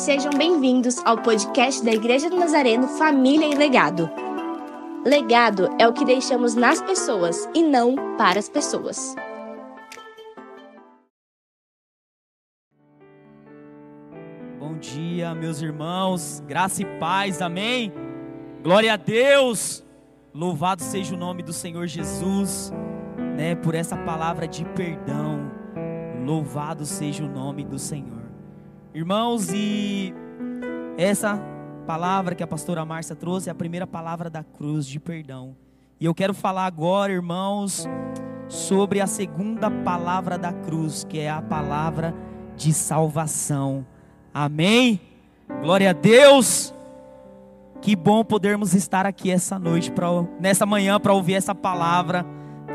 Sejam bem-vindos ao podcast da Igreja do Nazareno Família e Legado. Legado é o que deixamos nas pessoas e não para as pessoas. Bom dia, meus irmãos, graça e paz, amém? Glória a Deus, louvado seja o nome do Senhor Jesus, por essa palavra de perdão, louvado seja o nome do Senhor. Irmãos, e essa palavra que a pastora Márcia trouxe é a primeira palavra da cruz de perdão. E eu quero falar agora, irmãos, sobre a segunda palavra da cruz, que é a palavra de salvação. Amém? Glória a Deus! Que bom podermos estar aqui essa noite, nessa manhã, para ouvir essa palavra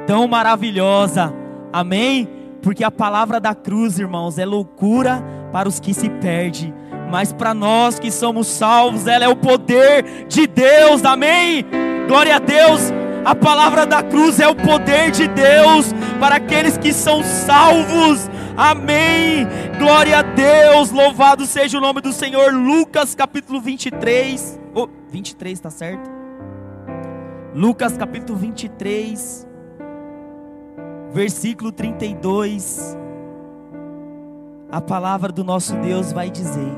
tão maravilhosa. Amém? Porque a palavra da cruz, irmãos, é loucura para os que se perdem, mas para nós que somos salvos, ela é o poder de Deus. Amém? Glória a Deus! A palavra da cruz é o poder de Deus para aqueles que são salvos. Amém, glória a Deus, louvado seja o nome do Senhor. Lucas capítulo 23, 23 tá certo? Lucas capítulo 23, versículo 32, a palavra do nosso Deus vai dizer: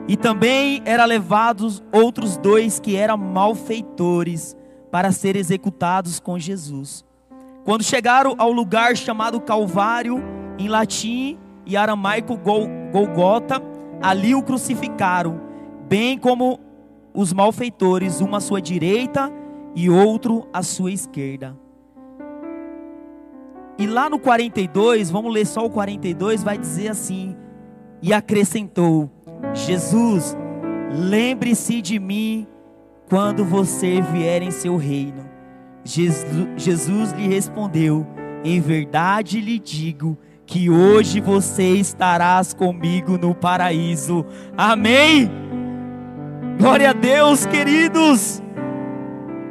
e também eram levados outros dois que eram malfeitores para serem executados com Jesus. Quando chegaram ao lugar chamado Calvário, em latim e aramaico Golgota, ali o crucificaram, bem como os malfeitores, um à sua direita e outro à sua esquerda. E lá no 42, vamos ler só o 42, vai dizer assim: e acrescentou: Jesus, lembre-se de mim quando você vier em seu reino. Jesus lhe respondeu: em verdade lhe digo que hoje você estarás comigo no paraíso. Amém? Glória a Deus, queridos.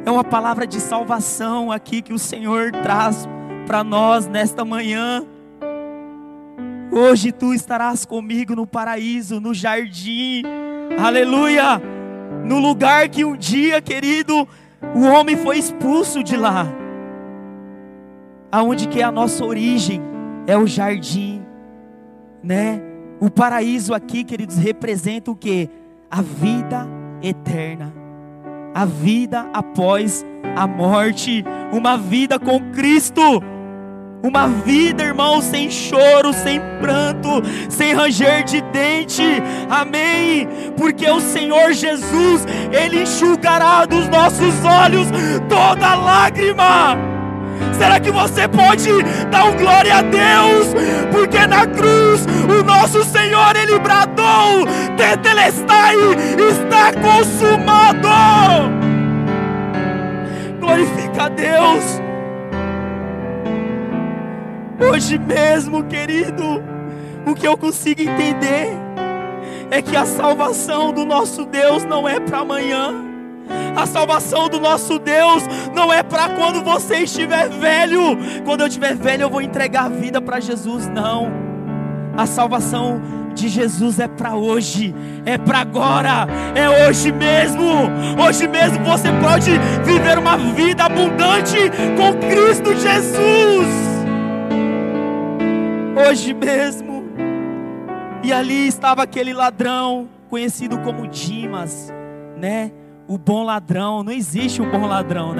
É uma palavra de salvação aqui que o Senhor traz para nós nesta manhã. Hoje tu estarás comigo no paraíso, no jardim. Aleluia! No lugar que um dia, querido, o homem foi expulso de lá. Aonde que é a nossa origem? É o jardim, O paraíso aqui, queridos, representa o quê? A vida eterna. A vida após a morte. Uma vida com Cristo. Uma vida, irmão, sem choro, sem pranto, sem ranger de dente. Amém? Porque o Senhor Jesus, Ele enxugará dos nossos olhos toda lágrima. Será que você pode dar um glória a Deus? Porque na cruz o nosso Senhor, Ele bradou: Tetelestai, está consumado. Glorifica a Deus. Hoje mesmo, querido, o que eu consigo entender é que a salvação do nosso Deus não é para amanhã. A salvação do nosso Deus não é para quando você estiver velho. Quando eu estiver velho eu vou entregar a vida para Jesus. Não. A salvação de Jesus é para hoje, é para agora, é hoje mesmo. Hoje mesmo você pode viver uma vida abundante com Cristo Jesus. Hoje mesmo. E ali estava aquele ladrão conhecido como Dimas, O bom ladrão. Não existe o bom ladrão,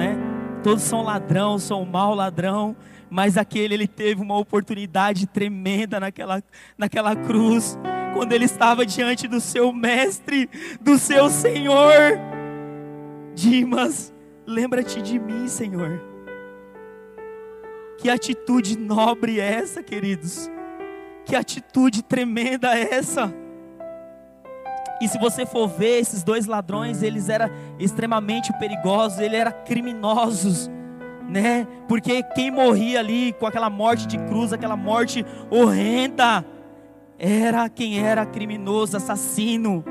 Todos são ladrão, são um mau ladrão. Mas ele teve uma oportunidade tremenda naquela cruz. Quando ele estava diante do seu mestre, do seu Senhor. Dimas, lembra-te de mim, Senhor. Que atitude nobre é essa, queridos? Que atitude tremenda é essa? E se você for ver, esses dois ladrões, eles eram extremamente perigosos, eles eram criminosos, Porque quem morria ali com aquela morte de cruz, aquela morte horrenda, era quem era criminoso, assassino.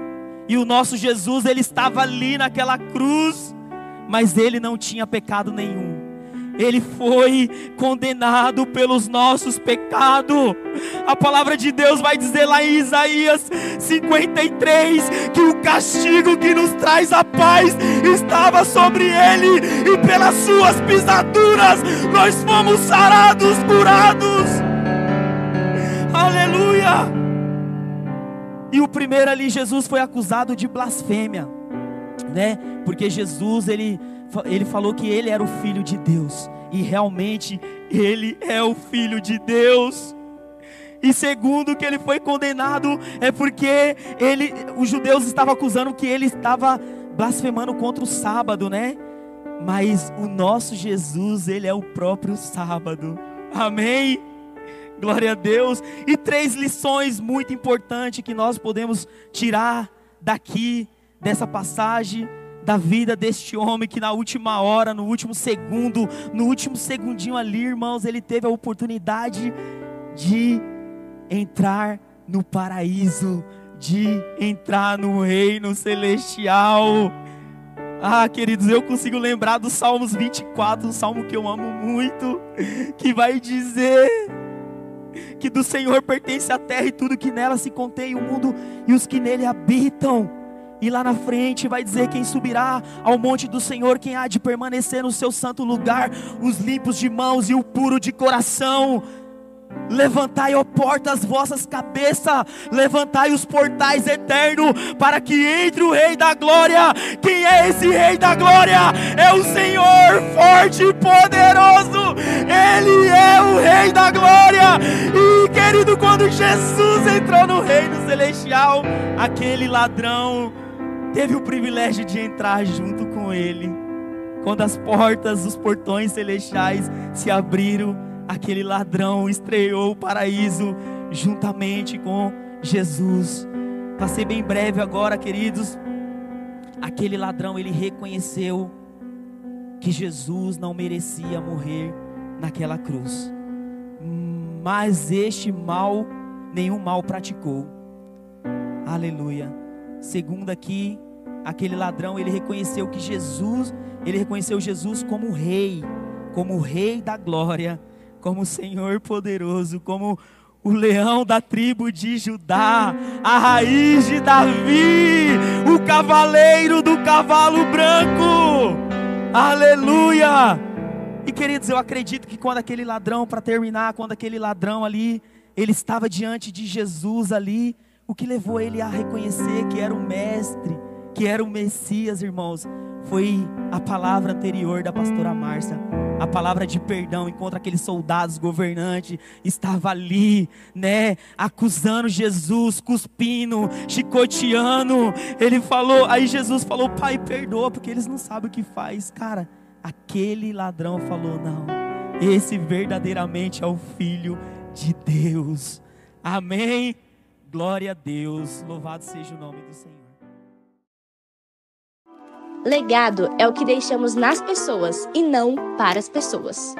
E o nosso Jesus, Ele estava ali naquela cruz, mas Ele não tinha pecado nenhum. Ele foi condenado pelos nossos pecados. A palavra de Deus vai dizer lá em Isaías 53 que o castigo que nos traz a paz estava sobre ele, e pelas suas pisaduras nós fomos sarados, curados. Aleluia! E o primeiro ali, Jesus foi acusado de blasfêmia, né? Porque Jesus, ele falou que ele era o Filho de Deus, e realmente ele é o Filho de Deus. E segundo, que ele foi condenado é porque os judeus estavam acusando que ele estava blasfemando contra o sábado, né? Mas o nosso Jesus, ele é o próprio sábado. Amém? Glória a Deus. E 3 lições muito importantes que nós podemos tirar daqui, dessa passagem da vida deste homem, que na última hora, no último segundo, no último segundinho ali, irmãos, ele teve a oportunidade de entrar no paraíso, de entrar no reino celestial. Ah, queridos, eu consigo lembrar do Salmos 24, um salmo que eu amo muito, que vai dizer que do Senhor pertence a terra e tudo que nela se contém, o mundo e os que nele habitam. E lá na frente vai dizer: quem subirá ao monte do Senhor, quem há de permanecer no seu santo lugar, os limpos de mãos e o puro de coração. Levantai, ó portas, as vossas cabeças, levantai os portais eternos, para que entre o Rei da Glória. Quem é esse Rei da Glória? É o Senhor forte e poderoso. Ele é o Rei da Glória. E querido, quando Jesus entrou no reino celestial, aquele ladrão teve o privilégio de entrar junto com ele. Quando as portas, os portões celestiais se abriram, aquele ladrão estreou o paraíso juntamente com Jesus. Para ser bem breve agora, queridos, aquele ladrão, ele reconheceu que Jesus não merecia morrer naquela cruz, mas este mal, nenhum mal praticou. Aleluia. Segundo aqui, aquele ladrão, ele reconheceu que Jesus, ele reconheceu Jesus como o Rei da Glória, como o Senhor poderoso, como o leão da tribo de Judá, a raiz de Davi, o cavaleiro do cavalo branco. Aleluia! E queridos, eu acredito que quando aquele ladrão, para terminar, quando aquele ladrão ali, ele estava diante de Jesus ali, o que levou ele a reconhecer que era o mestre, que era o Messias, irmãos, foi a palavra anterior da pastora Márcia, a palavra de perdão, enquanto aqueles soldados governantes estavam ali, né, acusando Jesus, cuspindo, chicoteando. Ele falou, aí Jesus falou: Pai, perdoa, porque eles não sabem o que faz. Cara, aquele ladrão falou: não, esse verdadeiramente é o Filho de Deus. Amém? Glória a Deus, louvado seja o nome do Senhor. Legado é o que deixamos nas pessoas e não para as pessoas.